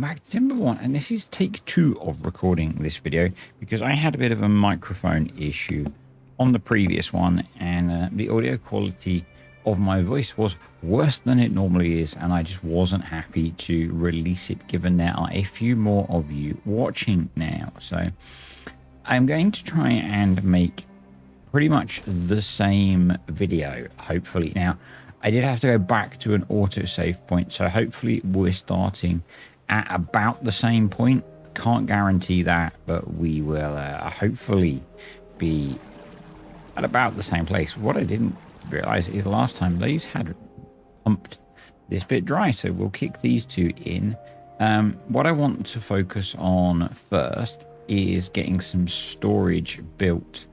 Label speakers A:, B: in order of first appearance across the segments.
A: back to Timberborn, and this is take 2 of recording this video because I had a bit of a microphone issue on the previous one, and the audio quality of my voice was worse than it normally is, and I just wasn't happy to release it given there are a few more of you watching now. So I'm going to try and make pretty much the same video, hopefully. Now, I did have to go back to an autosave point, so hopefully we're starting at about the same point. Can't guarantee that, but we will hopefully be at about the same place. What I didn't realize is last time these had pumped this bit dry, so we'll kick these 2 in. What I want to focus on first is getting some storage built.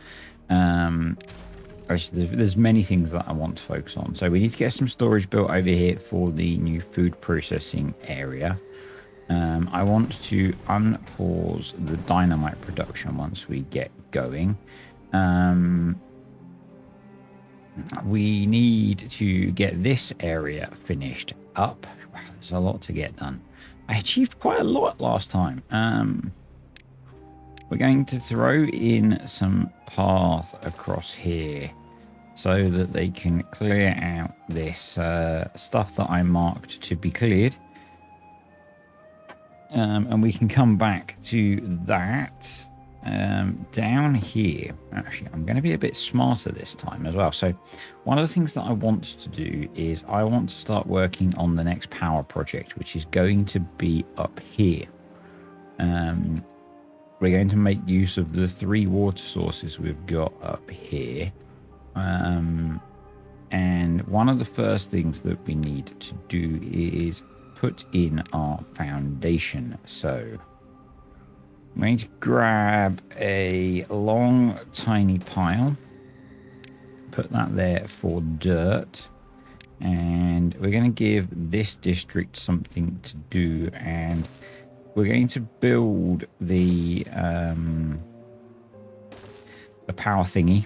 A: There's many things that I want to focus on. So we need to get some storage built over here for the new food processing area. I want to unpause the dynamite production once we get going. We need to get this area finished up. Wow, there's a lot to get done. I achieved quite a lot last time. We're going to throw in some path across here so that they can clear out this stuff that I marked to be cleared. And we can come back to that down here. Actually, I'm going to be a bit smarter this time as well. So one of the things that I want to do is I want to start working on the next power project, which is going to be up here. We're going to make use of the 3 water sources we've got up here. And one of the first things that we need to do is put in our foundation. So I'm going to grab a long, tiny pile, put that there for dirt, and we're going to give this district something to do, and we're going to build the power thingy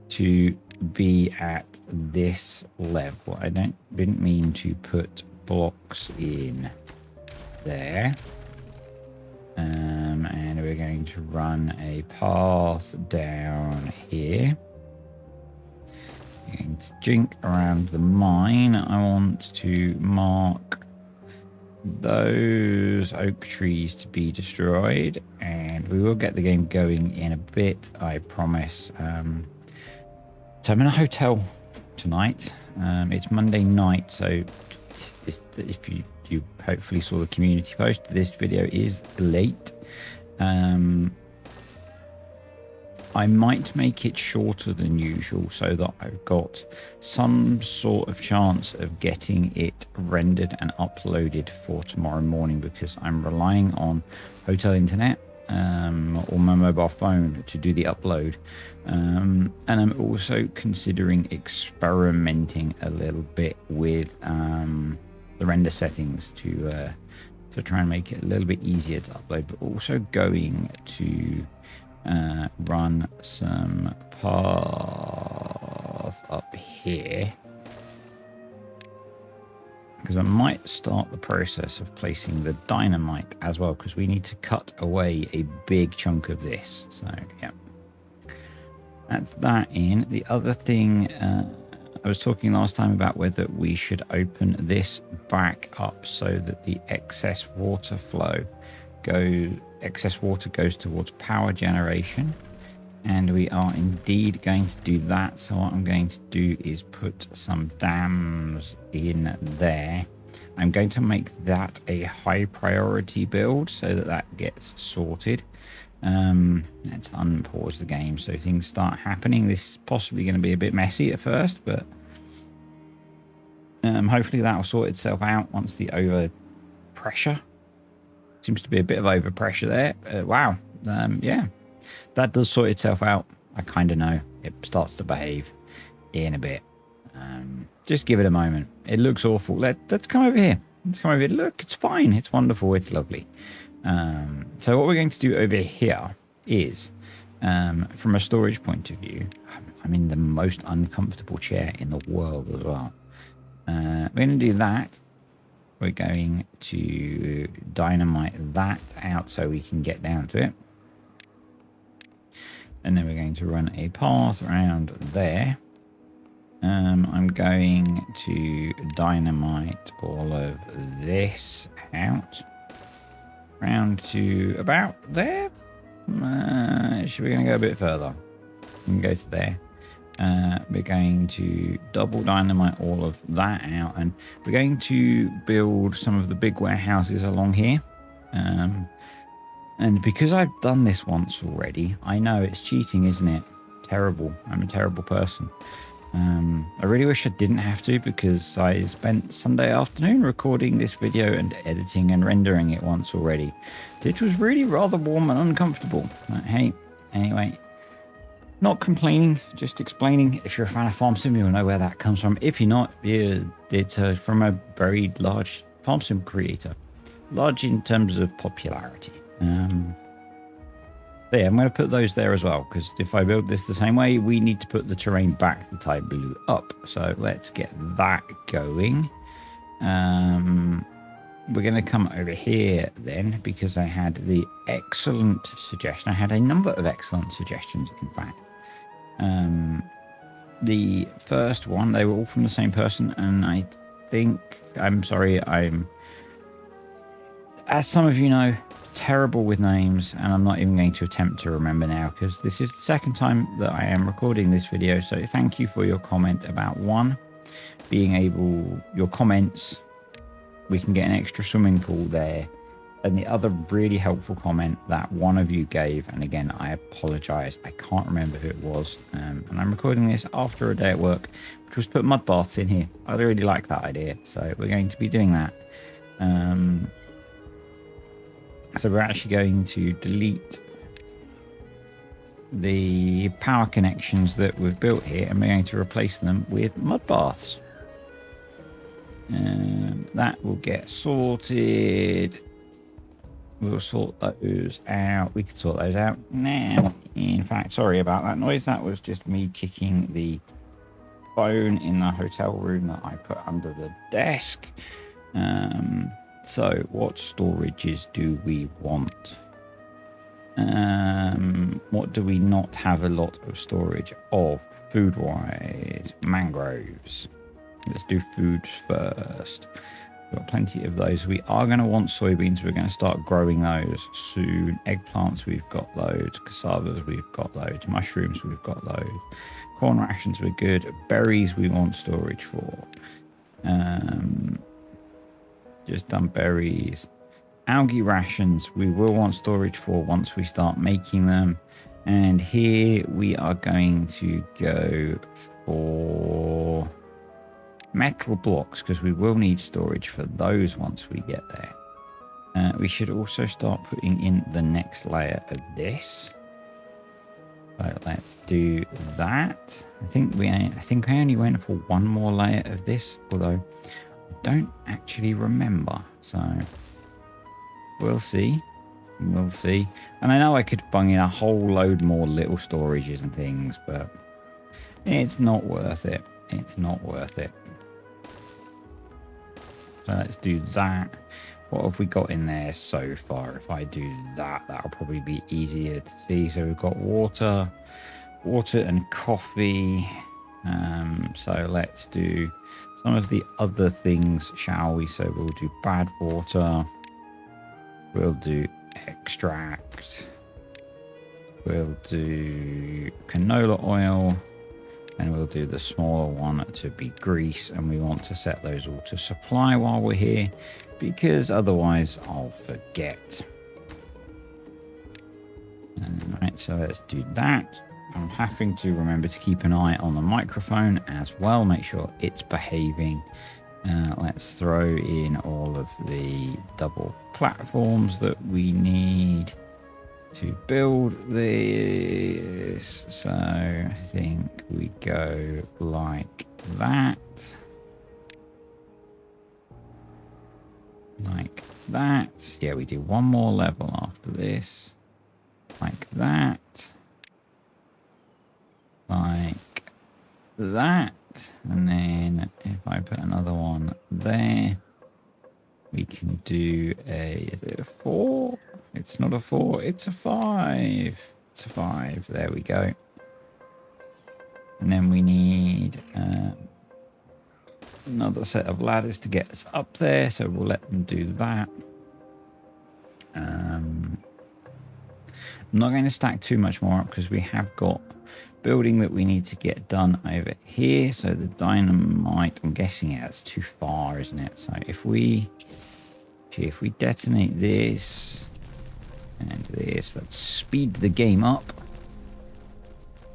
A: to be at this level. I didn't mean to put blocks in there. And we're going to run a path down here. Going to jink around the mine. I want to mark those oak trees to be destroyed, and we will get the game going in a bit, I promise. So I'm in a hotel tonight. It's Monday night, so if you hopefully saw the community post, this video is late. I might make it shorter than usual so that I've got some sort of chance of getting it rendered and uploaded for tomorrow morning, because I'm relying on hotel internet or my mobile phone to do the upload. And I'm also considering experimenting a little bit with the render settings to try and make it a little bit easier to upload, but also going to run some path up here, because I might start the process of placing the dynamite as well, because we need to cut away a big chunk of this. So yeah, that's that in. The other thing, I was talking last time about whether we should open this back up so that the excess water goes towards power generation, and we are indeed going to do that. So what I'm going to do is put some dams in there. I'm going to make that a high priority build so that gets sorted. Let's unpause the game so things start happening. This is possibly going to be a bit messy at first, but hopefully that will sort itself out once the overpressure. Seems to be a bit of overpressure there. Wow. Yeah, that does sort itself out. I kind of know it starts to behave in a bit. Just give it a moment. It looks awful. Let's come over here. Let's come over here. Look, it's fine. It's wonderful. It's lovely. So what we're going to do over here is, from a storage point of view, I'm in the most uncomfortable chair in the world as well. We're going to do that. we're going to dynamite that out so we can get down to it. And then we're going to run a path around there. I'm going to dynamite all of this out. Round to about there. Should we going to go a bit further? We can go to there. We're going to double dynamite all of that out, and we're going to build some of the big warehouses along here. And because I've done this once already, I know it's cheating, isn't it? Terrible. I'm a terrible person. I really wish I didn't have to, because I spent Sunday afternoon recording this video and editing and rendering it once already. It was really rather warm and uncomfortable. But hey, anyway, not complaining, just explaining. If you're a fan of Farm Sim, you'll know where that comes from. If you're not, it's from a very large Farm Sim creator. Large in terms of popularity. But yeah, I'm going to put those there as well, because if I build this the same way, we need to put the terrain back that I blew up. So let's get that going. We're going to come over here then, because I had the excellent suggestion. I had a number of excellent suggestions, in fact. The first one, they were all from the same person, and I think, I'm sorry, as some of you know, terrible with names, and I'm not even going to attempt to remember now, because this is the second time that I am recording this video. So thank you for your comment about one being able, your comments, we can get an extra swimming pool there, and the other really helpful comment that one of you gave, and again I apologize, I can't remember who it was, and I'm recording this after a day at work, which was put mud baths in here. I really like that idea, so we're going to be doing that. So we're actually going to delete the power connections that we've built here, and we're going to replace them with mud baths. And that will get sorted. We'll sort those out. We can sort those out now. In fact, sorry about that noise. That was just me kicking the phone in the hotel room that I put under the desk. So what storages do we want? What do we not have a lot of storage of? Food-wise, mangroves. Let's do foods first. We've got plenty of those. We are going to want soybeans. We're going to start growing those soon. Eggplants, we've got loads. Cassavas, we've got loads. Mushrooms, we've got loads. Corn rations, we're good. Berries, we want storage for. Just done berries. Algae rations, we will want storage for once we start making them. And here we are going to go for metal blocks, because we will need storage for those once we get there. We should also start putting in the next layer of this. So let's do that. I think I only went for one more layer of this, although don't actually remember, so we'll see. And I know I could bung in a whole load more little storages and things, but it's not worth it. So let's do that. What have we got in there so far? If I do that, that'll probably be easier to see. So we've got water and coffee. So let's do some of the other things, shall we? So we'll do bad water. We'll do extract. We'll do canola oil. And we'll do the smaller one to be grease. And we want to set those all to supply while we're here, because otherwise I'll forget. All right, so let's do that. I'm having to remember to keep an eye on the microphone as well, make sure it's behaving. Let's throw in all of the double platforms that we need to build this. So I think we go like that. Like that. Yeah, we do one more level after this. Like that. Like that. And then if I put another one there, We can do is it a 4? It's not a 4, it's a 5. It's a 5. There we go. And then we need another set of ladders to get us up there, so we'll let them do that. I'm not going to stack too much more up because we have got building that we need to get done over here. So the dynamite, I'm guessing that's too far, isn't it? So if we detonate this and this, let's speed the game up.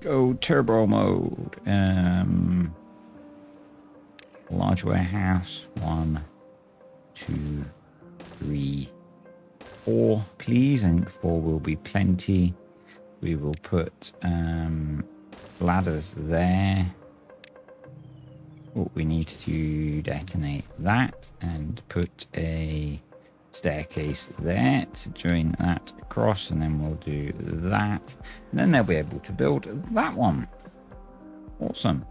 A: Go turbo mode. Large warehouse. 1, 2, 3, 4, please. I think 4 will be plenty. We will put ladders there. Oh, we need to detonate that and put a staircase there to join that across, and then we'll do that. And then they'll be able to build that one. Awesome.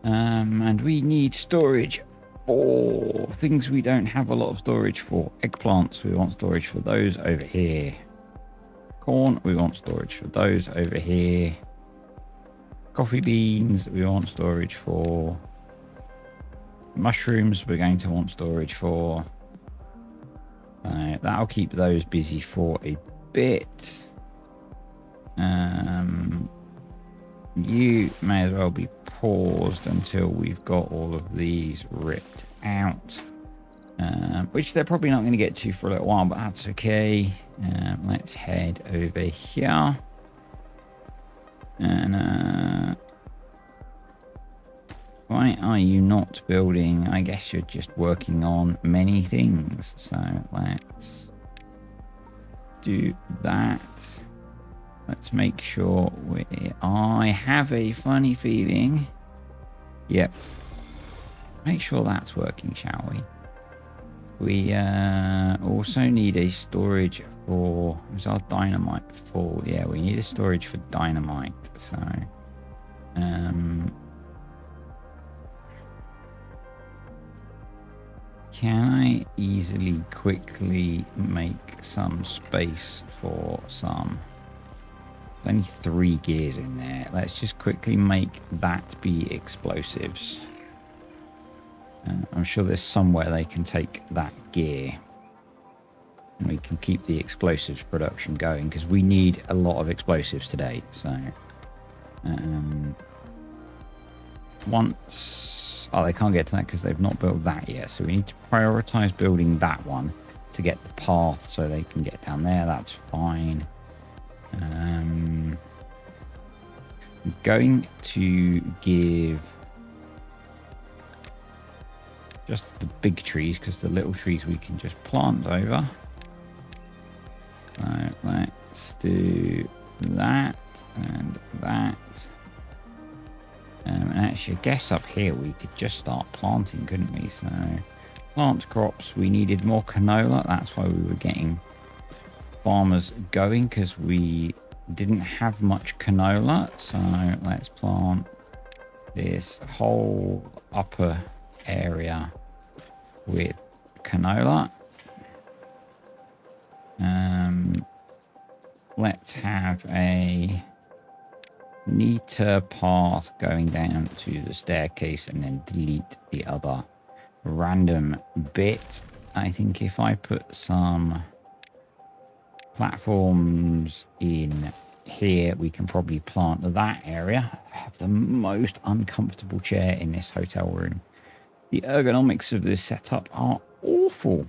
A: And we need storage for things we don't have a lot of storage for. Eggplants, we want storage for those over here. Corn, we want storage for those over here. Coffee beans, we want storage for. Mushrooms, we're going to want storage for. That'll keep those busy for a bit. You may as well be paused until we've got all of these ripped out. Which they're probably not going to get to for a little while, but that's okay. Let's head over here. And why are you not building? I guess you're just working on many things. So let's do that. Let's make sure I have a funny feeling. Yep. Make sure that's working, shall we? We also need a storage for. Is our dynamite full? Yeah, we need a storage for dynamite. So, can I easily, quickly make some space for some? Only 3 gears in there. Let's just quickly make that be explosives. I'm sure there's somewhere they can take that gear. And we can keep the explosives production going because we need a lot of explosives today. So, once... Oh, they can't get to that because they've not built that yet. So we need to prioritize building that one to get the path so they can get down there. That's fine. I'm going to give just the big trees because the little trees we can just plant over. So let's do that and that. And actually, I guess up here we could just start planting, couldn't we? So plant crops. We needed more canola. That's why we were getting farmers going, because we didn't have much canola. So let's plant this whole upper area with canola. Let's have a neater path going down to the staircase and then delete the other random bit. I think if I put some platforms in here, we can probably plant that area. I have the most uncomfortable chair in this hotel room. The ergonomics of this setup are awful.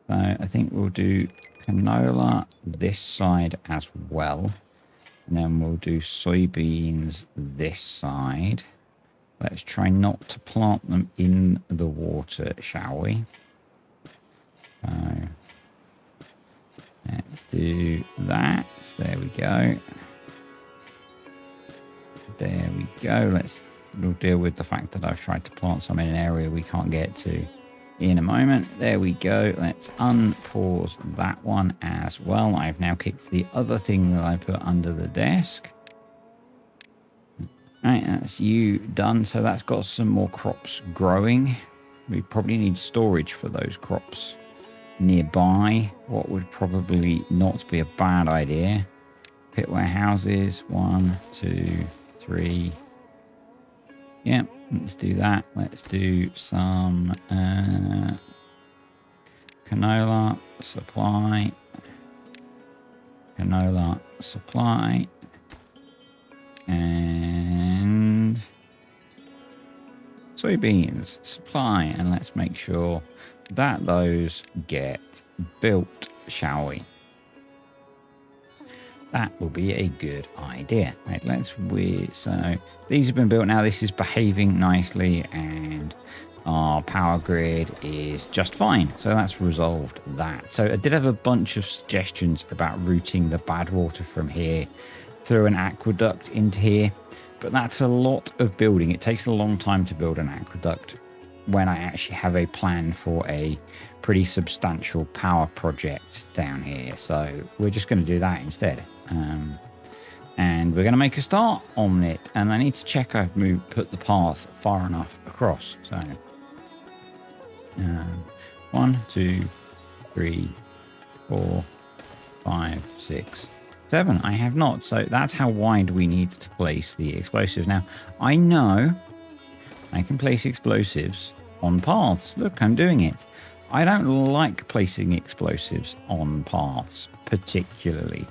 A: So I think we'll do canola this side as well. And then we'll do soybeans this side. Let's try not to plant them in the water, shall we? So let's do that. There we go. There we go. We'll deal with the fact that I've tried to plant some in an area we can't get to in a moment. There we go. Let's unpause that one as well. I've now kicked the other thing that I put under the desk. Right, that's you done. So that's got some more crops growing. We probably need storage for those crops nearby. What would probably not be a bad idea. Pit warehouses. 1, 2, 3. Yeah, let's do that. Let's do some canola supply. Canola supply. And soybeans supply. And let's make sure that those get built, shall we? That will be a good idea. Right, so these have been built now. This is behaving nicely and our power grid is just fine. So that's resolved that. So I did have a bunch of suggestions about routing the bad water from here through an aqueduct into here, but that's a lot of building. It takes a long time to build an aqueduct when I actually have a plan for a pretty substantial power project down here. So we're just going to do that instead. And we're going to make a start on it. And I need to check I've put the path far enough across. So 1, 2, 3, 4, 5, 6, 7. I have not. So that's how wide we need to place the explosives. Now, I know I can place explosives on paths. Look, I'm doing it. I don't like placing explosives on paths particularly.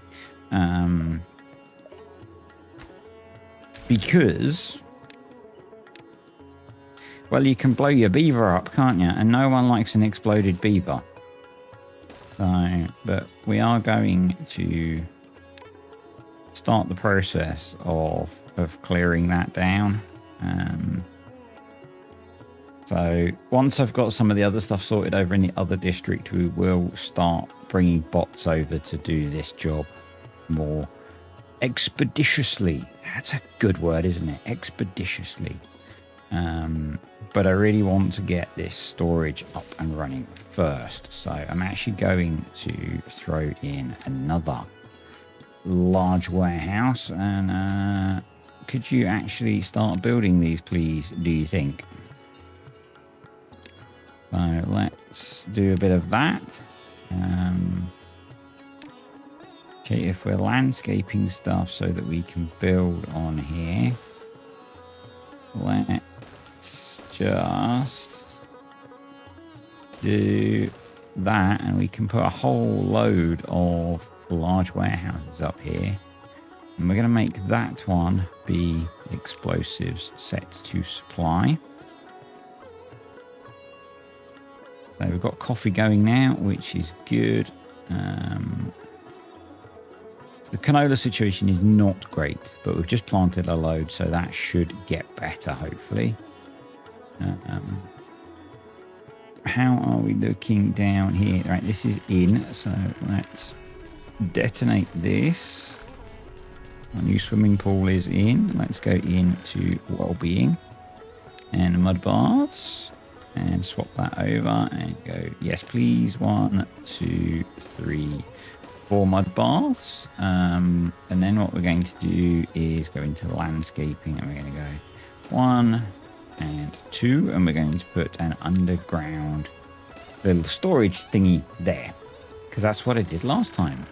A: Because, well, you can blow your beaver up, can't you? And no one likes an exploded beaver. So, but we are going to start the process of clearing that down. So once I've got some of the other stuff sorted over in the other district, we will start bringing bots over to do this job more expeditiously. That's a good word, isn't it? Expeditiously. But I really want to get this storage up and running first. So I'm actually going to throw in another large warehouse. And could you actually start building these, please, do you think? So let's do a bit of that. Okay, if we're landscaping stuff so that we can build on here, let's just do that, and we can put a whole load of large warehouses up here. And we're going to make that one be explosives set to supply. So we've got coffee going now, which is good. The canola situation is not great, but we've just planted a load, so that should get better, hopefully. How are we looking down here? Right, this is in, so let's detonate this. Our new swimming pool is in. Let's go into well-being and mud baths and swap that over and go, yes, please. 1, 2, 3, 4 mud baths. And then what we're going to do is go into landscaping, and we're going to go 1 and 2, and we're going to put an underground little storage thingy there, because that's what I did last time.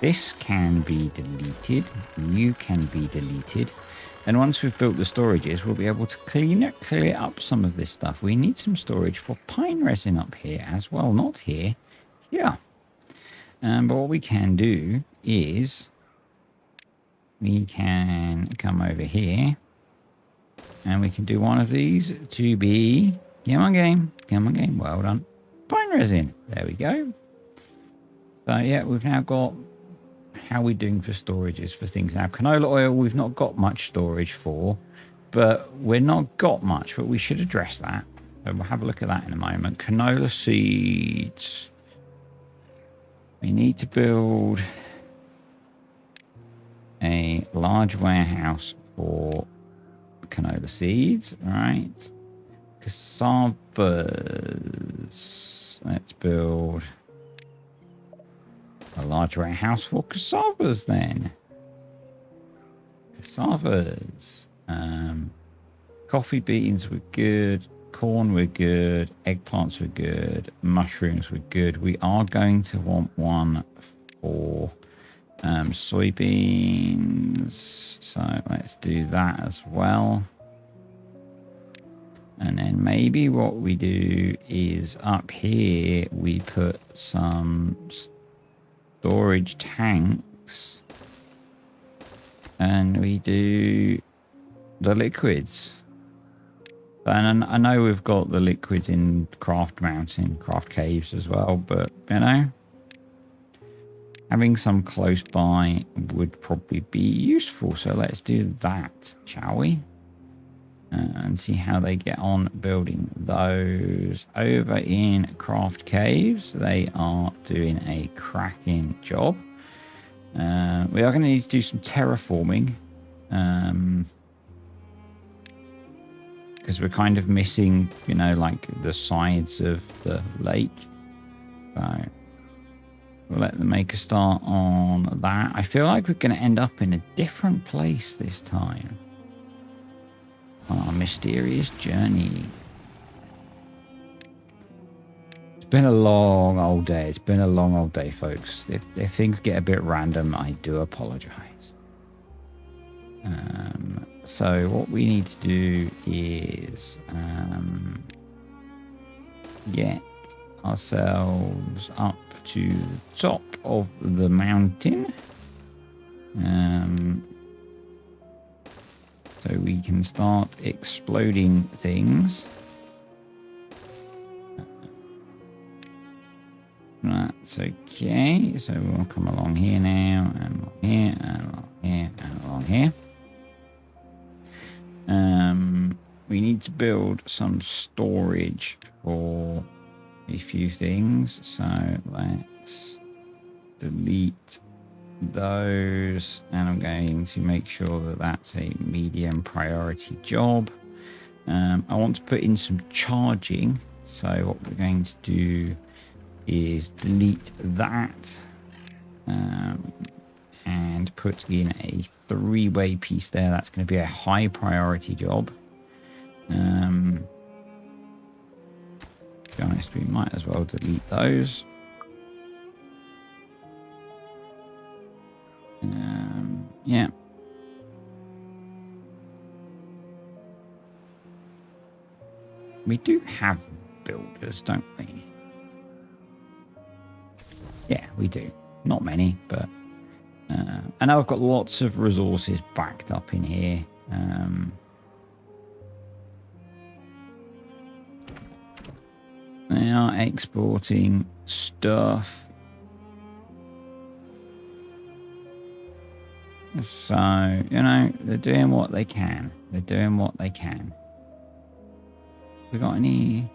A: This can be deleted, you can be deleted, and once we've built the storages, we'll be able to clear up some of this stuff. We need some storage for pine resin up here as well, not here, here. But what we can do is we can come over here and we can do one of these to be, come on game, well done, pine resin. There we go. So yeah, we've now got, how are we doing for storages for things now? Canola oil, we've not got much storage for, but we're not got much, but we should address that. So we'll have a look at that in a moment. Canola seeds. We need to build a large warehouse for canola seeds, right? Cassavas. Let's build a large warehouse for cassavas then. Cassavas. Coffee beans were good. corn were good, eggplants were good, mushrooms were good. We are going to want one for soybeans. So let's do that as well. And then maybe what we do is up here, we put some storage tanks and we do the liquids. And I know we've got the liquids in Craft Mountain, Craft Caves as well, but you know, having some close by would probably be useful. So let's do that, shall we? And see how they get on building those. Over in Craft Caves, they are doing a cracking job. We are going to need to do some terraforming. Because we're kind of missing, you know, like the sides of the lake. So we'll let them make a start on that. I feel like we're going to end up in a different place this time. Our mysterious journey. It's been a long old day. It's been a long old day, folks. If things get a bit random, I do apologize. So what we need to do is get ourselves up to the top of the mountain. So we can start exploding things. That's okay. So we'll come along here now, and along here, and along here, and along here. We need to build some storage for a few things. So let's delete those, and I'm going to make sure that that's a medium priority job. I want to put in some charging, so what we're going to do is delete that and put in a 3-way piece there. That's going to be a high priority job. To be honest, we might as well delete those. Yeah. We do have builders, don't we? Yeah, we do. Not many, but I know I've got lots of resources backed up in here. They are exporting stuff. So, you know, they're doing what they can. They're doing what they can. We got any...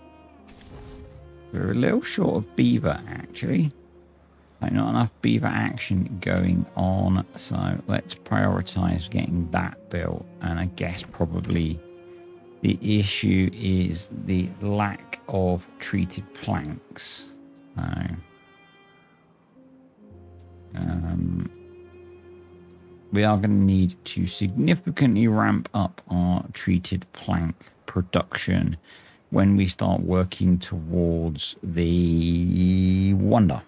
A: We're a little short of beaver, actually. Like, not enough beaver action going on. So let's prioritize getting that built. And I guess probably the issue is the lack of treated planks. So... we are going to need to significantly ramp up our treated plank production when we start working towards the wonder.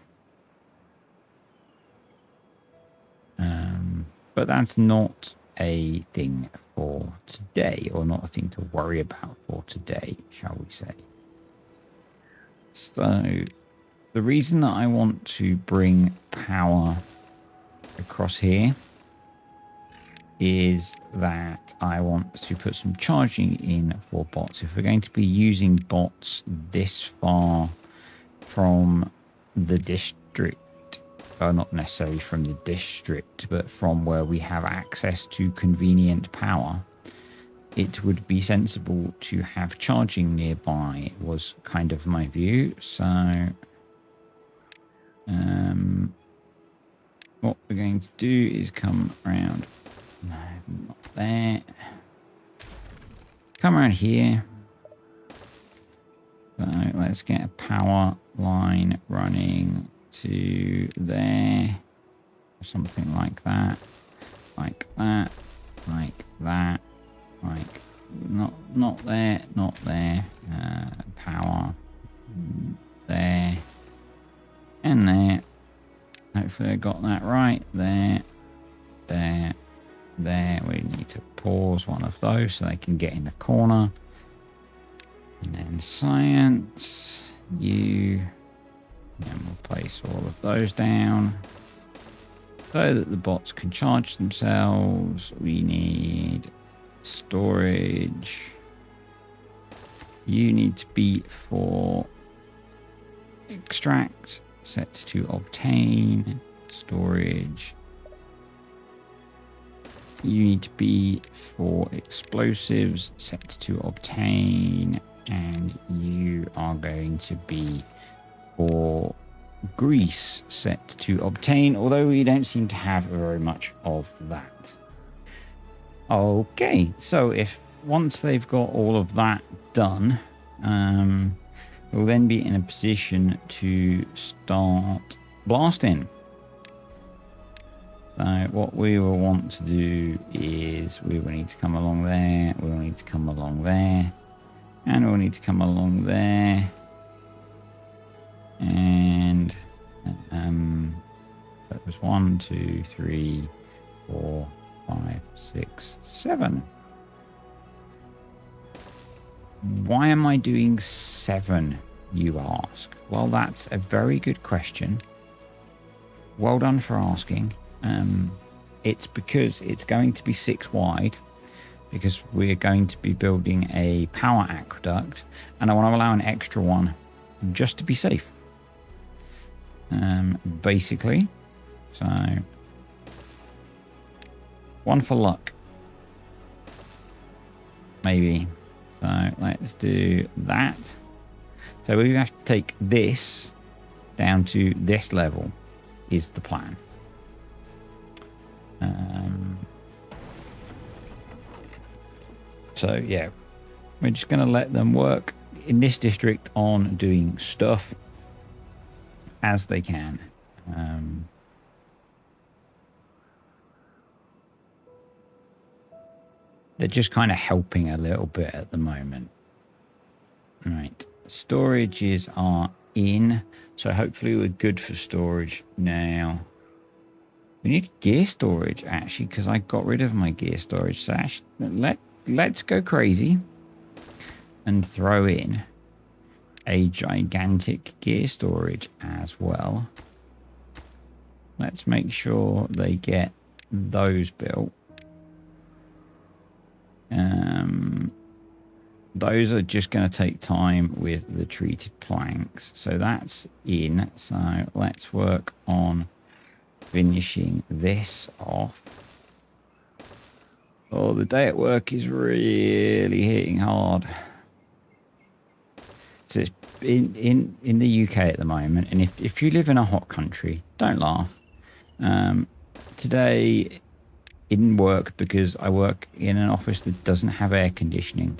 A: But that's not a thing for today, or not a thing to worry about for today, shall we say. So the reason that I want to bring power across here is that I want to put some charging in for bots. If we're going to be using bots this far from the district, well, not necessarily from the district, but from where we have access to convenient power, it would be sensible to have charging nearby, was kind of my view. So what we're going to do is come around. No, not there. Come around here. So let's get a power line running to there. Something like that. Like that. Like that. Like not there, not there. Power there and there. Hopefully I got that right. There. We need to pause one of those so they can get in the corner. And then science, you. And we'll place all of those down so that the bots can charge themselves. We need storage. You need to be for extract, set to obtain, storage. You need to be for explosives, set to obtain, and you are going to be for grease, set to obtain, although we don't seem to have very much of that. Okay, so if once they've got all of that done, we'll then be in a position to start blasting. So what we will want to do is we will need to come along there, we will need to come along there, and we'll need to come along there. And that was 1, 2, 3, 4, 5, 6, 7. Why am I doing 7, you ask? Well, that's a very good question. Well done for asking. It's because it's going to be 6 wide, because we're going to be building a power aqueduct, and I want to allow an extra one just to be safe. Basically, so 1 for luck, maybe. So let's do that. So we have to take this down to this level is the plan. So yeah, we're just going to let them work in this district on doing stuff as they can. They're just kind of helping a little bit at the moment. Right, storages are in, so hopefully we're good for storage now. We need gear storage, actually, because I got rid of my gear storage. So actually, let's go crazy and throw in a gigantic gear storage as well. Let's make sure they get those built. Those are just going to take time with the treated planks. So that's in. So let's work on finishing this off. Oh, the day at work is really hitting hard. So it's in the UK at the moment, and if you live in a hot country, don't laugh. Today it didn't work because I work in an office that doesn't have air conditioning.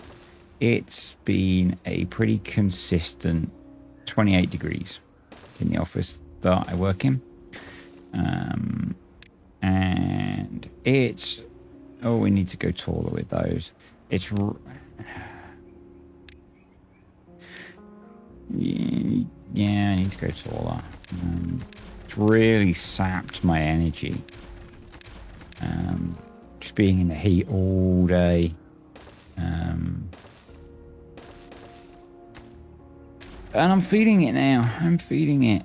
A: It's been a pretty consistent 28 degrees in the office that I work in. And it's, oh, we need to go taller with those. It's, yeah, I need to go taller. It's really sapped my energy. Just being in the heat all day. And I'm feeling it now. I'm feeling it.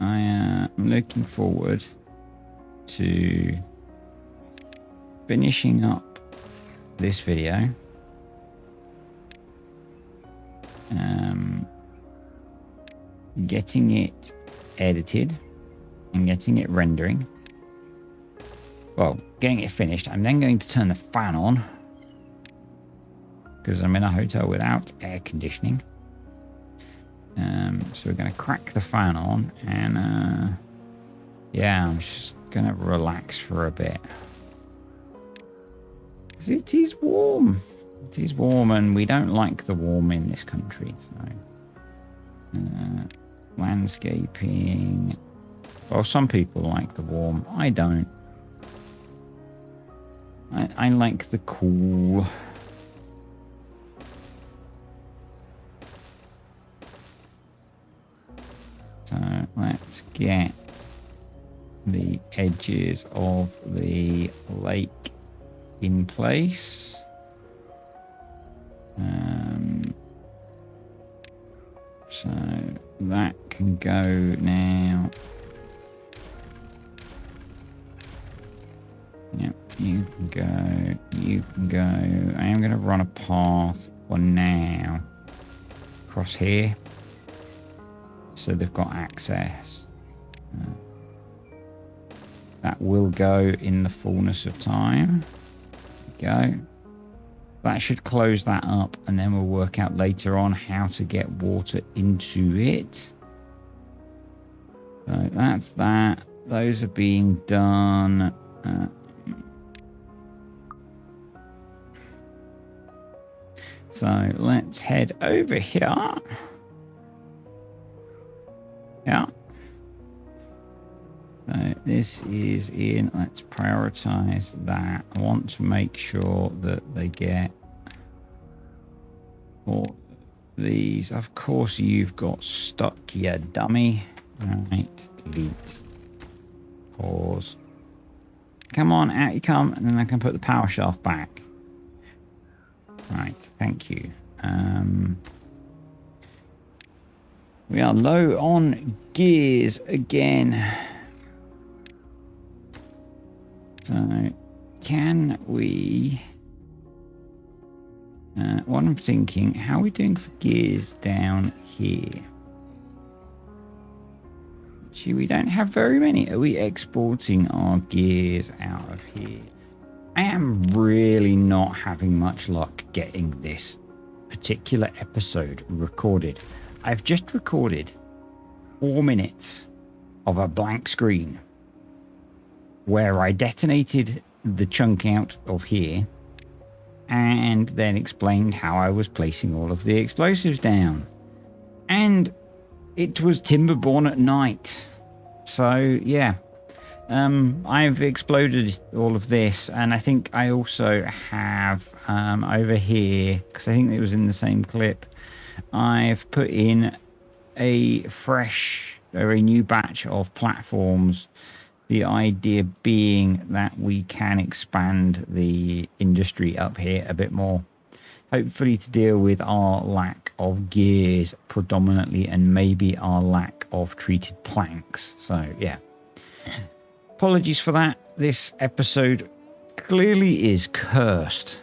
A: I'm looking forward to finishing up this video. Getting it edited and getting it rendering. Well, getting it finished. I'm then going to turn the fan on because I'm in a hotel without air conditioning. So we're going to crack the fan on and yeah, I'm just going to relax for a bit. Because it is warm. It is warm and we don't like the warm in this country. So, landscaping. Well, some people like the warm. I don't. I like the cool. So let's get the edges of the lake in place. So that can go now. Yep, you can go, you can go. I am going to run a path for now across here, so they've got access. That will go in the fullness of time. Go. That should close that up, and then we'll work out later on how to get water into it. So that's that. Those are being done. So let's head over here. Yeah. So this is in. Let's prioritize that. I want to make sure that they get all these. Of course, you've got stuck, you dummy. Right. Delete. Pause. Come on, out you come, and then I can put the power shaft back. Right, thank you. We are low on gears again. So, can we... what I'm thinking, how are we doing for gears down here? Gee, we don't have very many. Are we exporting our gears out of here? I am really not having much luck getting this particular episode recorded. I've just recorded 4 minutes of a blank screen where I detonated the chunk out of here and then explained how I was placing all of the explosives down. And it was Timberborn at night. So, yeah. I've exploded all of this, and I think I also have over here, because I think it was in the same clip, I've put in a fresh or a new batch of platforms. The idea being that we can expand the industry up here a bit more, hopefully to deal with our lack of gears predominantly, and maybe our lack of treated planks. So, yeah. Apologies for that. This episode clearly is cursed.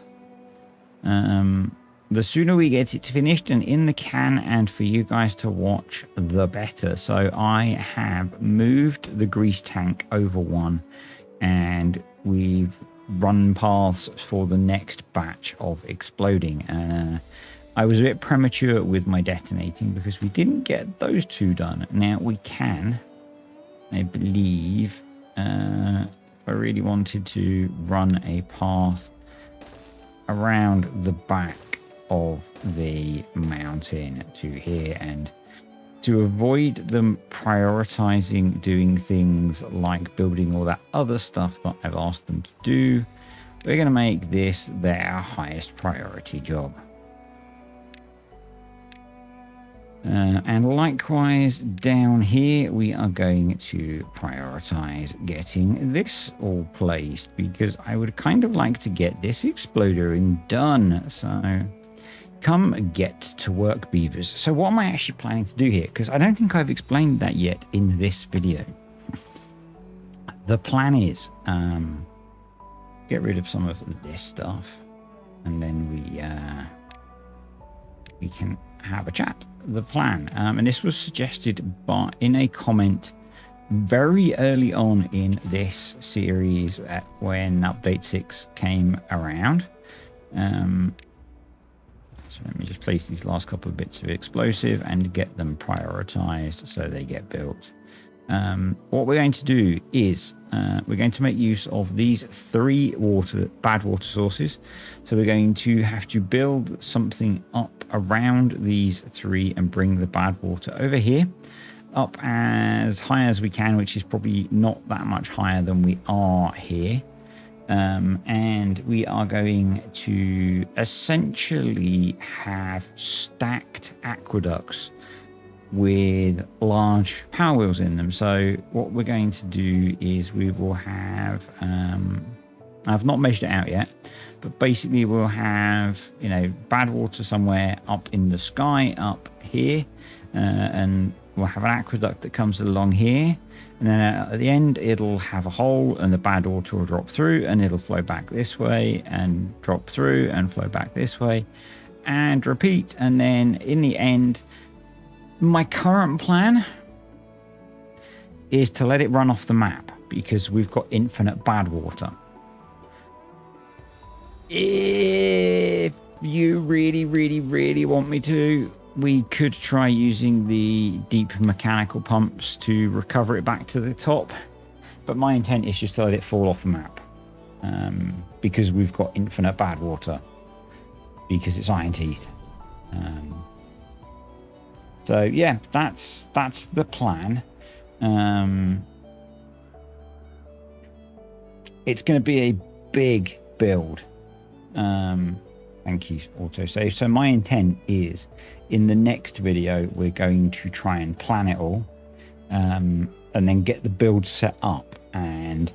A: The sooner we get it finished and in the can and for you guys to watch, the better. So I have moved the grease tank over one, and we've run paths for the next batch of exploding. I was a bit premature with my detonating because we didn't get those two done. Now we can, I believe... if I really wanted to run a path around the back of the mountain to here, and to avoid them prioritizing doing things like building all that other stuff that I've asked them to do, we're going to make this their highest priority job. And likewise down here we are going to prioritize getting this all placed, because I would kind of like to get this exploding done. So come get to work, beavers. So what am I actually planning to do here? Because I don't think I've explained that yet in this video. The plan is get rid of some of this stuff, and then we can have a chat. The plan, and this was suggested in a comment very early on in this series when update 6 came around. So let me just place these last couple of bits of explosive and get them prioritized so they get built. What we're going to do is we're going to make use of these 3 bad water sources. So we're going to have to build something up around these 3 and bring the bad water over here up as high as we can, which is probably not that much higher than we are here. And we are going to essentially have stacked aqueducts with large power wheels in them. So what we're going to do is we will have, I've not measured it out yet, but basically we'll have, you know, bad water somewhere up in the sky up here, and we'll have an aqueduct that comes along here. And then at the end, it'll have a hole and the bad water will drop through and it'll flow back this way and drop through and flow back this way and repeat. And then in the end, my current plan is to let it run off the map because we've got infinite bad water. If you really, really, really want me to, we could try using the deep mechanical pumps to recover it back to the top, but my intent is just to let it fall off the map, because we've got infinite bad water, because it's Iron Teeth. So yeah, that's the plan. It's going to be a big build. Thank you, autosave. So my intent is, in the next video, we're going to try and plan it all, and then get the build set up and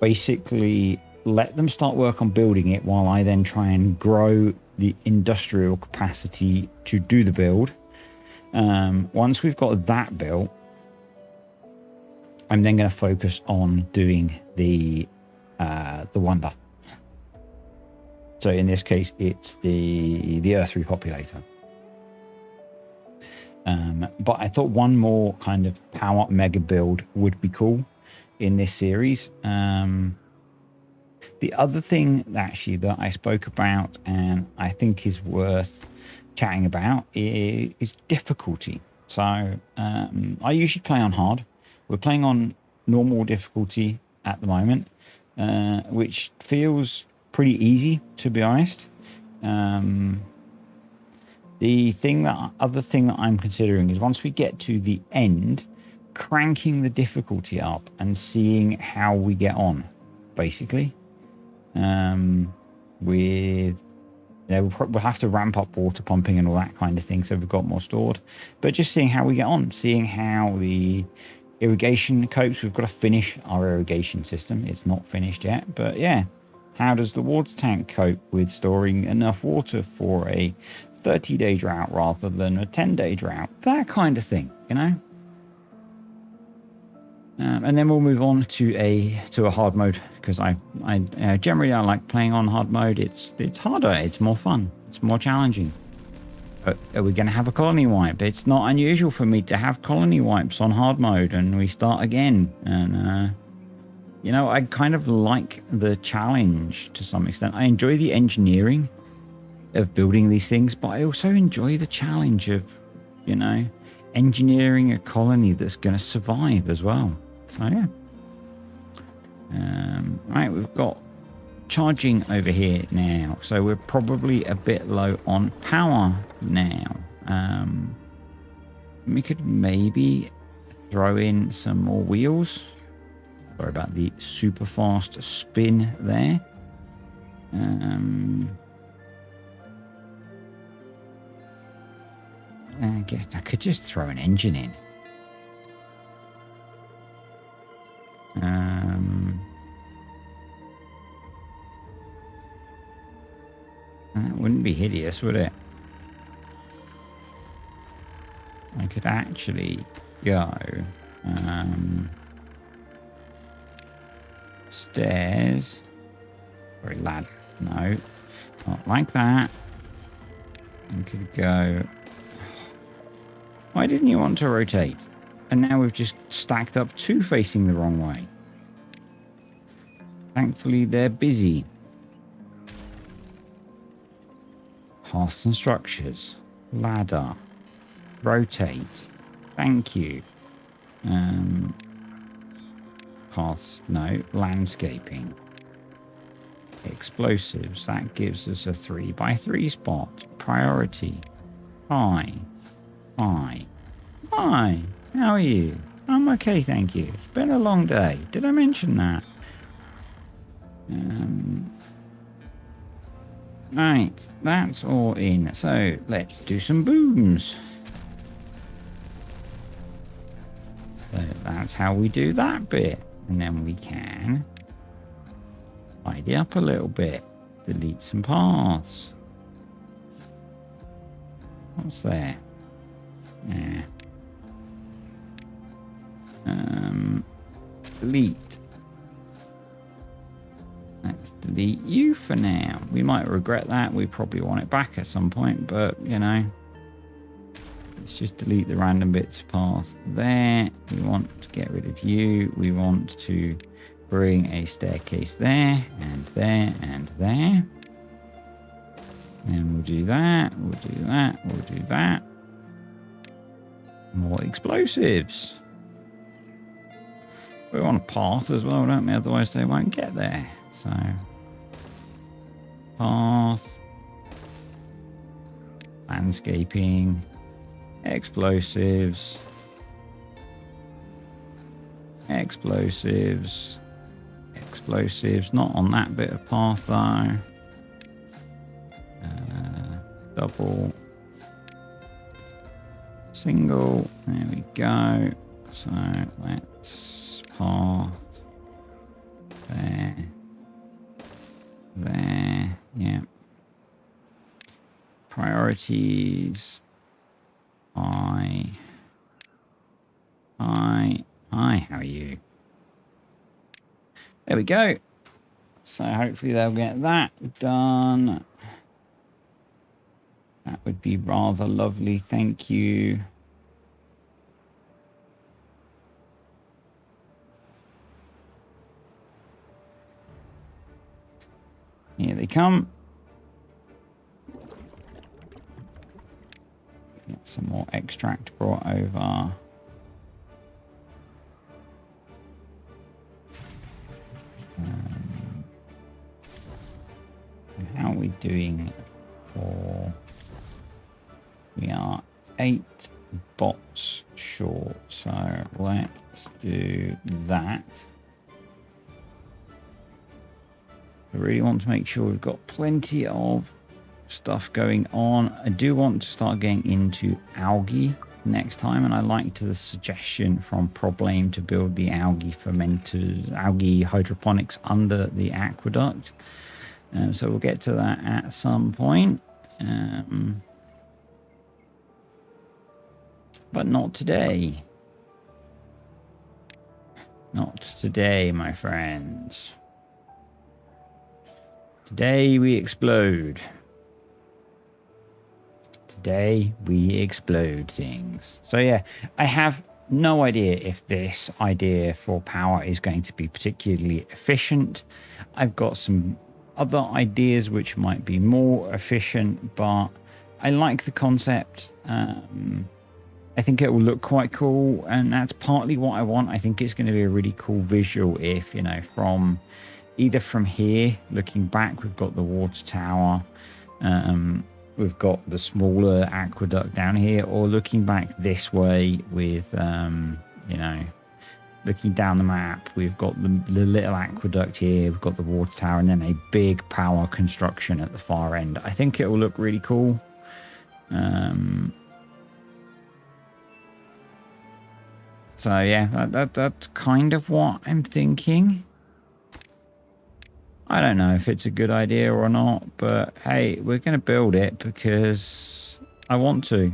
A: basically let them start work on building it while I then try and grow the industrial capacity to do the build. Once we've got that built, I'm then going to focus on doing the wonder. So in this case, it's the Earth repopulator. But I thought one more kind of power mega build would be cool in this series. The other thing actually that I spoke about and I think is worth chatting about is difficulty. So I usually play on hard. We're playing on normal difficulty at the moment, which feels pretty easy, to be honest. The other thing that I'm considering is, once we get to the end, cranking the difficulty up and seeing how we get on, basically. With, you know, we'll have to ramp up water pumping and all that kind of thing, so we've got more stored. But just seeing how we get on, seeing how the irrigation copes. We've got to finish our irrigation system. It's not finished yet, but yeah. How does the water tank cope with storing enough water for a 30-day drought rather than a 10-day drought? That kind of thing, you know? And then we'll move on to a hard mode, because I generally I like playing on hard mode. It's harder, it's more fun, it's more challenging. But are we going to have a colony wipe? It's not unusual for me to have colony wipes on hard mode, and we start again. And you know, I kind of like the challenge to some extent. I enjoy the engineering of building these things, but I also enjoy the challenge of, you know, engineering a colony that's going to survive as well. So yeah. Right, we've got charging over here now, so we're probably a bit low on power now. We could maybe throw in some more wheels. Sorry about the super fast spin there. I guess I could just throw an engine in. That wouldn't be hideous, would it? I could actually go stairs. Sorry, lad. No, not like that. I could go. Why didn't you want to rotate? And now we've just stacked up two facing the wrong way. Thankfully, they're busy. Hearths and structures. Ladder. Rotate. Thank you. Paths, no. Landscaping. Explosives. That gives us a 3x3 spot. Priority. Hi. Hi. Hi. How are you? I'm okay, thank you. It's been a long day. Did I mention that? Right, that's all in. So let's do some booms. So that's how we do that bit. And then we can tidy up a little bit. Delete some paths. What's there? Yeah. Delete. Let's delete you for now. We might regret that. We probably want it back at some point, but you know, let's just delete the random bits of path there. We want to get rid of you. We want to bring a staircase there and there and there. And we'll do that. We'll do that. We'll do that. More explosives. We want a path as well, don't we? Otherwise they won't get there. So, path, landscaping, explosives, explosives, explosives. Not on that bit of path though. Double, single. There we go. So let's path there. There, yeah. Priorities. Hi, how are you? There we go. So hopefully they'll get that done. That would be rather lovely, thank you. Here they come. Get some more extract brought over. How are we doing for... We are 8 bots short, so let's do that. I really want to make sure we've got plenty of stuff going on. I do want to start getting into algae next time, and I liked the suggestion from Problame to build the algae fermenters, algae hydroponics under the aqueduct. So we'll get to that at some point. But not today. Not today, my friends. Today we explode. Today we explode things. So yeah, I have no idea if this idea for power is going to be particularly efficient. I've got some other ideas which might be more efficient, but I like the concept. I think it will look quite cool, and that's partly what I want. I think it's going to be a really cool visual if, you know, from either from here, looking back, we've got the water tower, we've got the smaller aqueduct down here, or looking back this way with, you know, looking down the map, we've got the little aqueduct here, we've got the water tower, and then a big power construction at the far end. I think it will look really cool. So yeah, that's kind of what I'm thinking. I don't know if it's a good idea or not, but hey, we're going to build it because I want to.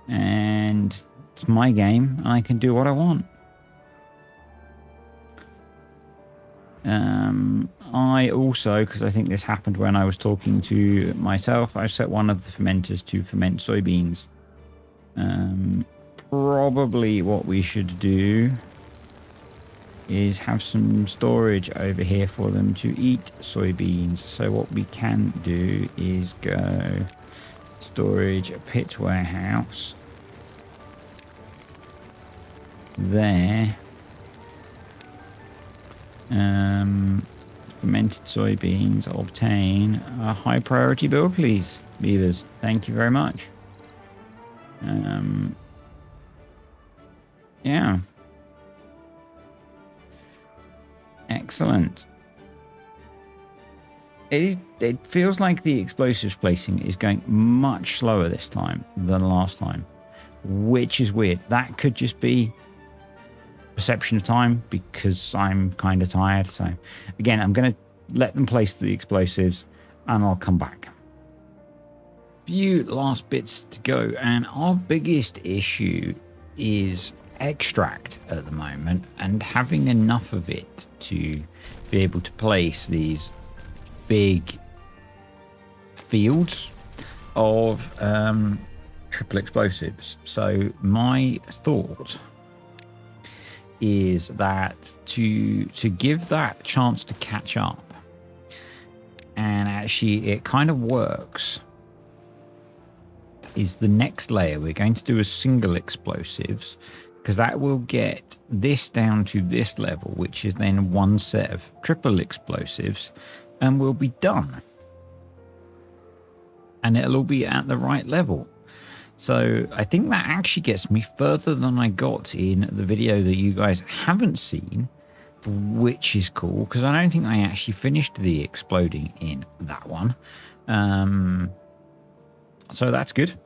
A: And it's my game, and I can do what I want. I also, because I think this happened when I was talking to myself, I set one of the fermenters to ferment soybeans. Probably what we should do is have some storage over here for them to eat soybeans. So what we can do is go storage pit warehouse there. Fermented soybeans, obtain a high priority build, please, Beavers. Thank you very much. Yeah. Excellent. It feels like the explosives placing is going much slower this time than last time, which is weird. That could just be perception of time because I'm kind of tired. So again, I'm going to let them place the explosives and I'll come back. Few last bits to go, and our biggest issue is extract at the moment and having enough of it to be able to place these big fields of triple explosives. So my thought is that to give that chance to catch up, and actually it kind of works, is the next layer we're going to do a single explosives, because that will get this down to this level, which is then one set of triple explosives, and we'll be done. And it'll all be at the right level. So I think that actually gets me further than I got in the video that you guys haven't seen, which is cool, because I don't think I actually finished the exploding in that one. So that's good.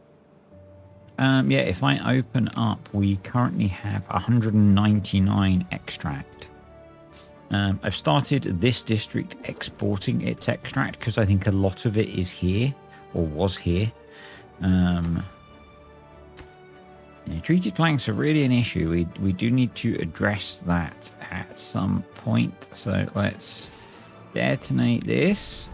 A: Yeah, if I open up, we currently have 199 extract. I've started this district exporting its extract because I think a lot of it is here, or was here. Yeah, treated planks are really an issue. We do need to address that at some point. So let's detonate this.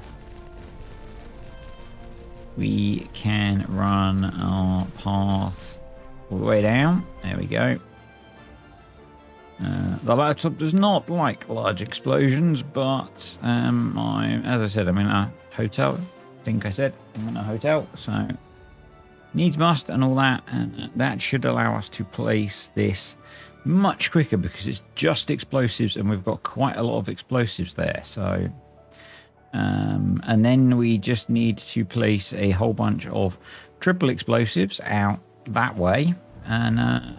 A: We can run our path all the way down. There we go. The laptop does not like large explosions, but as I said, I'm in a hotel. I think I said I'm in a hotel, so needs must and all that, and that should allow us to place this much quicker because it's just explosives, and we've got quite a lot of explosives there. So. And then we just need to place a whole bunch of triple explosives out that way, and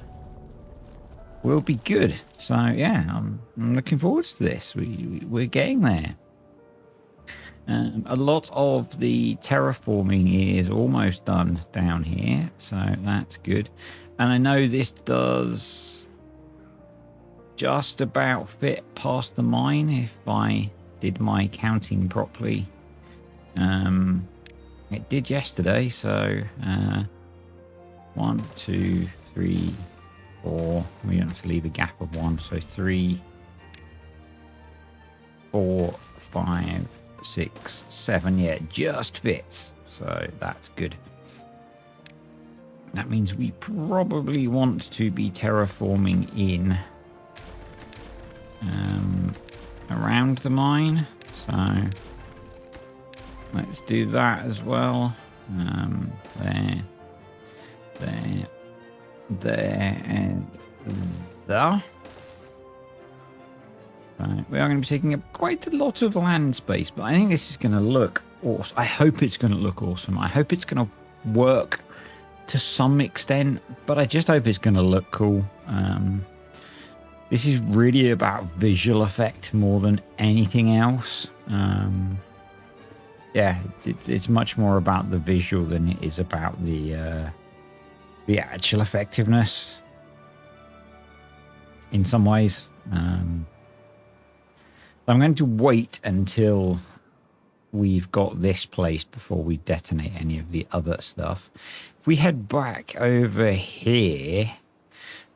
A: we'll be good. So yeah, I'm looking forward to this. We're getting there. A lot of the terraforming is almost done down here, so that's good. And I know this does just about fit past the mine if I did my counting properly. It did yesterday, so 1, 2, 3, 4. We don't have to leave a gap of 1, so 3, 4, 5, 6, 7. Yeah, it just fits, so that's good. That means we probably want to be terraforming in around the mine, so let's do that as well. There, and there. Right, we are going to be taking up quite a lot of land space, but I think this is going to look awesome. I hope it's going to look awesome. I hope it's going to work to some extent, but I just hope it's going to look cool. This is really about visual effect more than anything else. Yeah, it's much more about the visual than it is about the actual effectiveness in some ways. I'm going to wait until we've got this placed before we detonate any of the other stuff. If we head back over here,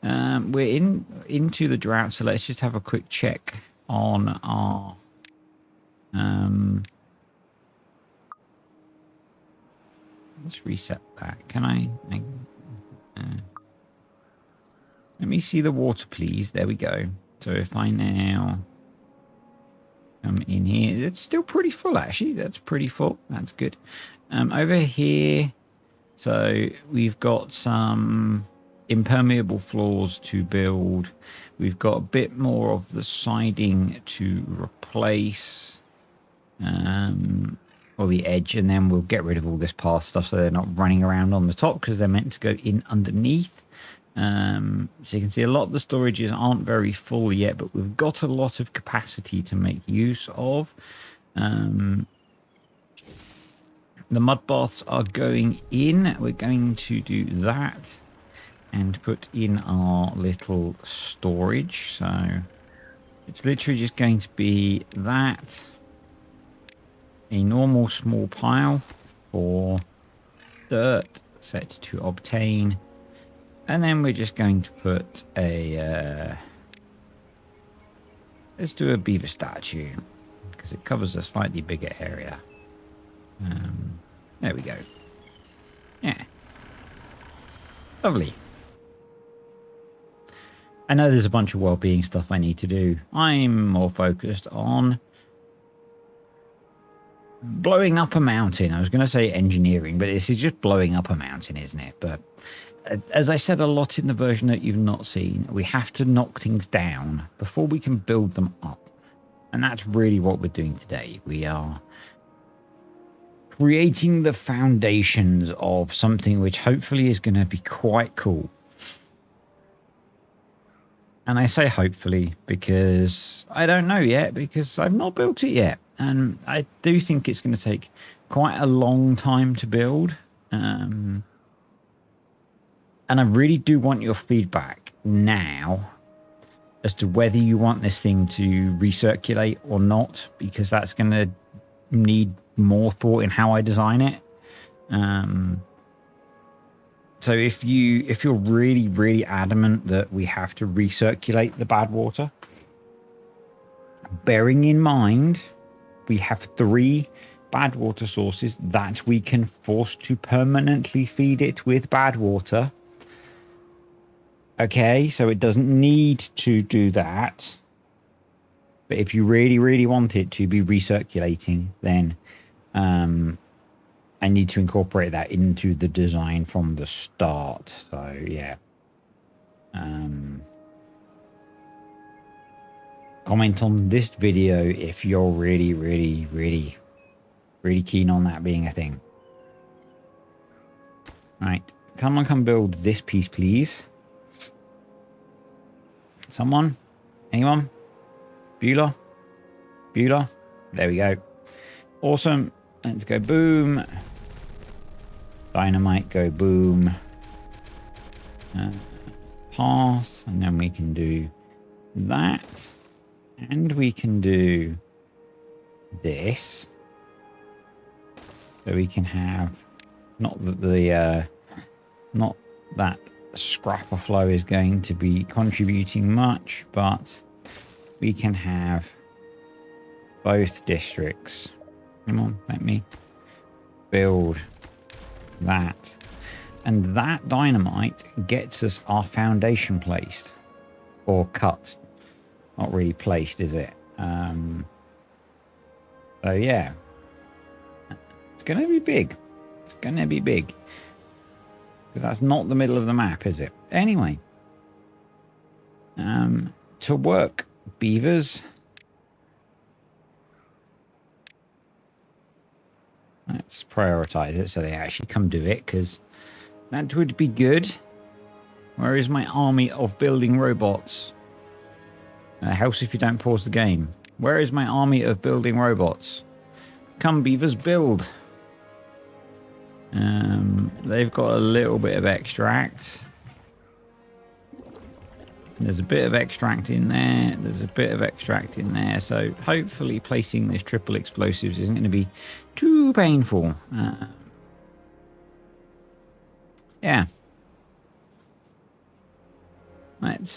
A: we're into the drought, so let's just have a quick check on our let's reset that. Can I let me see the water, please. There we go. So if I now come in here, it's still pretty full, actually. That's pretty full. That's good. Over here, so we've got some impermeable floors to build. We've got a bit more of the siding to replace, or the edge, and then we'll get rid of all this path stuff so they're not running around on the top because they're meant to go in underneath. So you can see a lot of the storages aren't very full yet, but we've got a lot of capacity to make use of. The mud baths are going in. We're going to do that and put in our little storage. So it's literally just going to be that, a normal small pile for dirt set to obtain, and then we're just going to put a let's do a beaver statue because it covers a slightly bigger area. There we go. Yeah, lovely. I know there's a bunch of well-being stuff I need to do. I'm more focused on blowing up a mountain. I was going to say engineering, but this is just blowing up a mountain, isn't it? But as I said a lot in the version that you've not seen, we have to knock things down before we can build them up. And that's really what we're doing today. We are creating the foundations of something which hopefully is going to be quite cool. And I say hopefully because I don't know yet, because I've not built it yet. And I do think it's going to take quite a long time to build. And I really do want your feedback now as to whether you want this thing to recirculate or not, because that's going to need more thought in how I design it. So if you're really, really adamant that we have to recirculate the bad water, bearing in mind we have 3 bad water sources that we can force to permanently feed it with bad water. Okay, so it doesn't need to do that. But if you really, really want it to be recirculating, then I need to incorporate that into the design from the start. So yeah. Comment on this video if you're really, really, really, really keen on that being a thing. Right, come build this piece, please. Someone? Anyone? Beulah? Beulah? There we go. Awesome. Let's go boom. Dynamite, go boom. Path, and then we can do that. And we can do this. So we can have not that scrapper flow is going to be contributing much, but we can have both districts. Come on, let me build that. And that dynamite gets us our foundation placed or cut. Not really placed, is it? So yeah, it's going to be big. It's going to be big. Because that's not the middle of the map, is it? Anyway, to work, beavers. Let's prioritize it so they actually come do it, because that would be good. Where is my army of building robots? House if you don't pause the game. Where is my army of building robots? Come, beavers, build. They've got a little bit of extract. There's a bit of extract in there. There's a bit of extract in there. So hopefully placing this triple explosives isn't going to be too painful. Yeah. Let's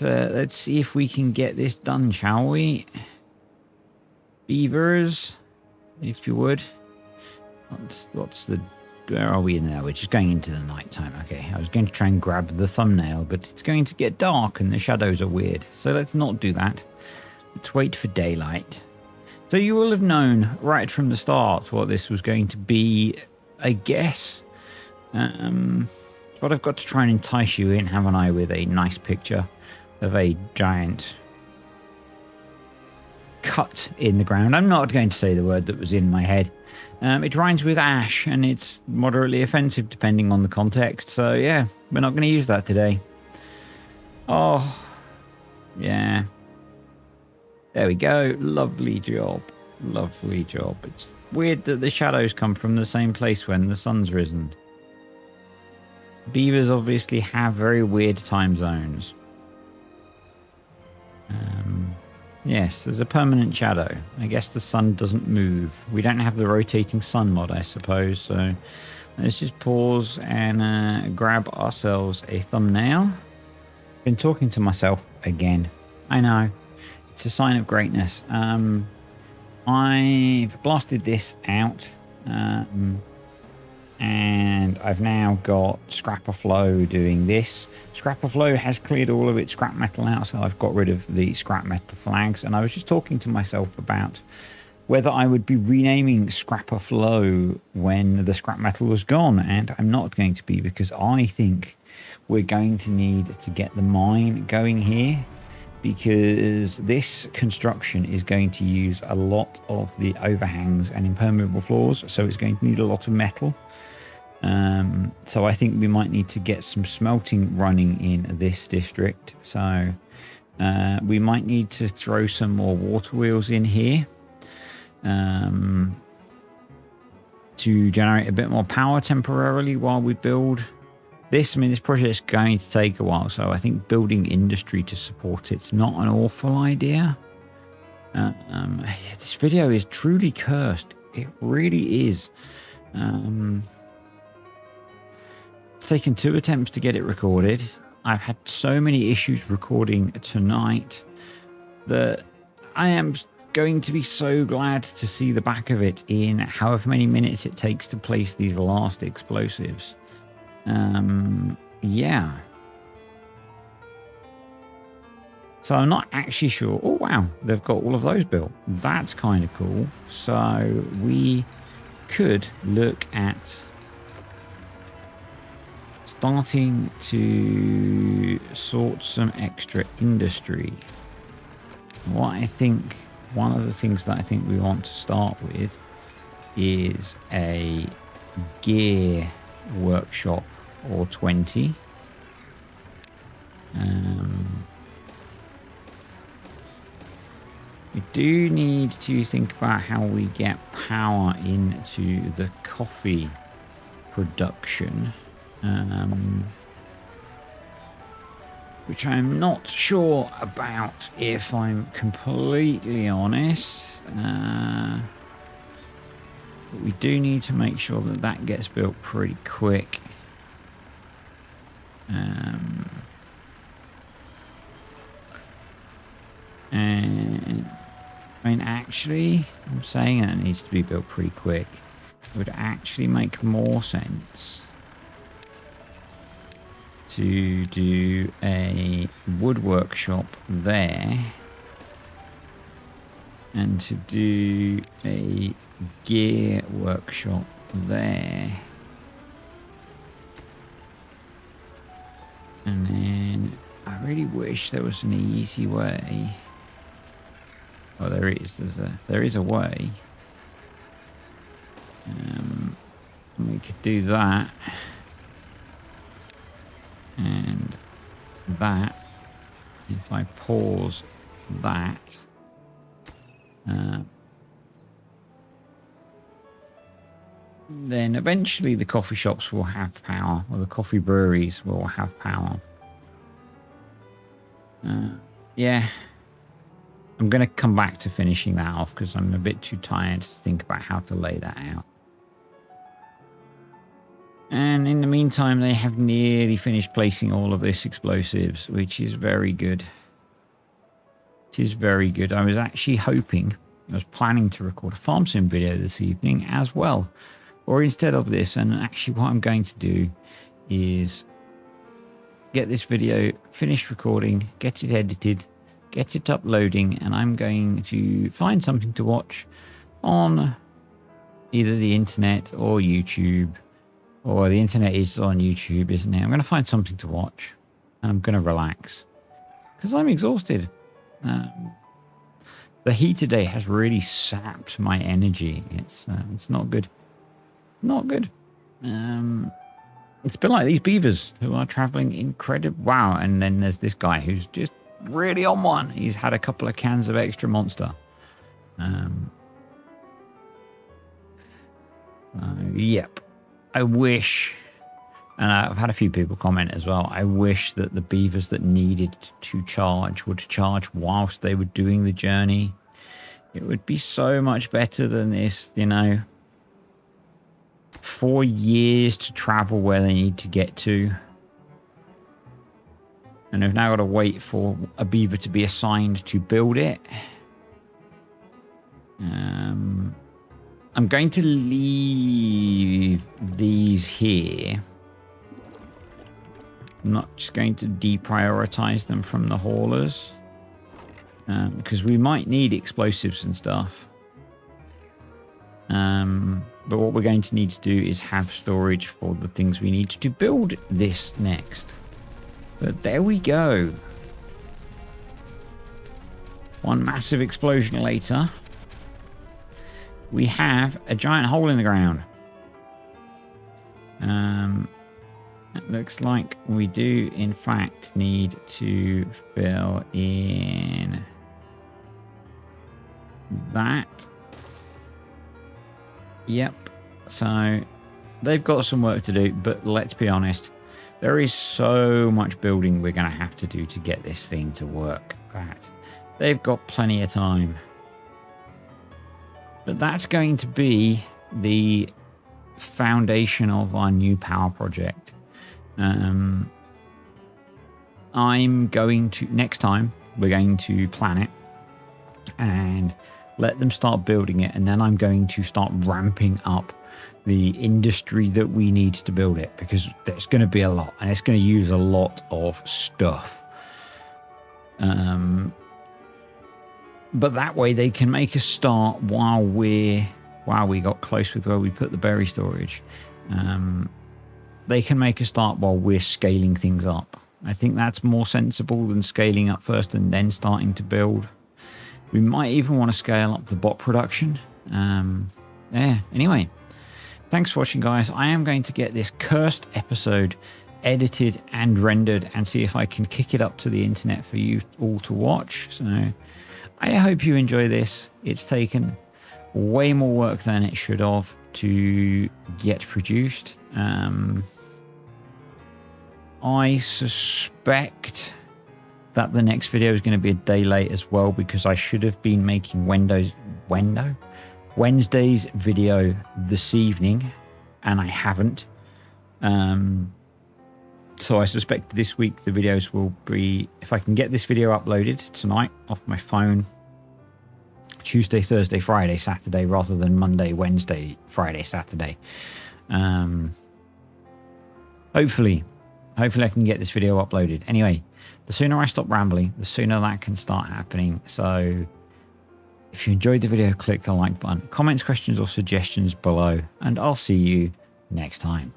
A: see if we can get this done, shall we? Beavers, if you would. Where are we now? We're just going into the night time. Okay, I was going to try and grab the thumbnail, but it's going to get dark and the shadows are weird. So let's not do that. Let's wait for daylight. So you will have known right from the start what this was going to be, I guess. But I've got to try and entice you in, haven't I, with a nice picture of a giant cut in the ground. I'm not going to say the word that was in my head. It rhymes with ash, and it's moderately offensive depending on the context. So, yeah, we're not going to use that today. Oh, yeah. There we go. Lovely job. Lovely job. It's weird that the shadows come from the same place when the sun's risen. Beavers obviously have very weird time zones. Yes, there's a permanent shadow. I guess the sun doesn't move. We don't have the rotating sun mod, I suppose. So let's just pause and grab ourselves a thumbnail. Been talking to myself again. I know. It's a sign of greatness. I've blasted this out. And I've now got Scrapper Flow doing this. Scrapper Flow has cleared all of its scrap metal out, so I've got rid of the scrap metal flags. And I was just talking to myself about whether I would be renaming Scrapper Flow when the scrap metal was gone. And I'm not going to be, because I think we're going to need to get the mine going here, because this construction is going to use a lot of the overhangs and impermeable floors. So it's going to need a lot of metal. So I think we might need to get some smelting running in this district. So we might need to throw some more water wheels in here to generate a bit more power temporarily while we build this. I mean, this project is going to take a while, so I think building industry to support it's not an awful idea. This video is truly cursed. It really is. It's taken 2 attempts to get it recorded. I've had so many issues recording tonight that I am going to be so glad to see the back of it in however many minutes it takes to place these last explosives. Yeah. So I'm not actually sure. Oh, wow. They've got all of those built. That's kind of cool. So we could look at starting to sort some extra industry. What I think, one of the things that I think we want to start with is a gear workshop or 20. We do need to think about how we get power into the coffee production, which I'm not sure about, if I'm completely honest. But we do need to make sure that that gets built pretty quick. And I mean, actually, I'm saying that it needs to be built pretty quick. It would actually make more sense to do a wood workshop there and to do a gear workshop there. And then I really wish there was an easy way. Oh, there is. There is a way. We could do that. And that. If I pause that. Then eventually the coffee shops will have power, or the coffee breweries will have power. Yeah. I'm going to come back to finishing that off because I'm a bit too tired to think about how to lay that out. And in the meantime, they have nearly finished placing all of this explosives, which is very good. It is very good. I was actually hoping, I was planning to record a farm sim video this evening as well. Or instead of this, and actually what I'm going to do is get this video finished recording, get it edited, get it uploading, and I'm going to find something to watch on either the internet or YouTube. Or the internet is on YouTube, isn't it? I'm going to find something to watch and I'm going to relax because I'm exhausted. The heat today has really sapped my energy. It's not good. Not good. It's been like these beavers who are traveling incredible. Wow. And then there's this guy who's just really on one. He's had a couple of cans of extra Monster. yep. I wish, and I've had a few people comment as well, I wish that the beavers that needed to charge would charge whilst they were doing the journey. It would be so much better than this, you know. 4 years to travel where they need to get to. And they've now got to wait for a beaver to be assigned to build it. I'm going to leave these here. I'm not just going to deprioritize them from the haulers. Because we might need explosives and stuff. But what we're going to need to do is have storage for the things we need to build this next. But there we go. One massive explosion later, we have a giant hole in the ground. It looks like we do, in fact, need to fill in that. Yep. So they've got some work to do, but let's be honest. There is so much building we're going to have to do to get this thing to work. That they've got plenty of time. But that's going to be the foundation of our new power project. I'm going to, next time, we're going to plan it and let them start building it. And then I'm going to start ramping up the industry that we need to build it, because there's going to be a lot and it's going to use a lot of stuff. But that way they can make a start while we got close with where we put the berry storage. They can make a start while we're scaling things up. I think that's more sensible than scaling up first and then starting to build. We might even want to scale up the bot production. Yeah, anyway. Thanks for watching, guys. I am going to get this cursed episode edited and rendered and see if I can kick it up to the internet for you all to watch. So I hope you enjoy this. It's taken way more work than it should have to get produced. I suspect that the next video is going to be a day late as well, because I should have been making Wednesday's video this evening, and I haven't. So I suspect this week the videos will be, if I can get this video uploaded tonight off my phone, Tuesday, Thursday, Friday, Saturday, rather than Monday, Wednesday, Friday, Saturday. Hopefully I can get this video uploaded. Anyway, the sooner I stop rambling, the sooner that can start happening. So if you enjoyed the video, click the like button, comments, questions or suggestions below, and I'll see you next time.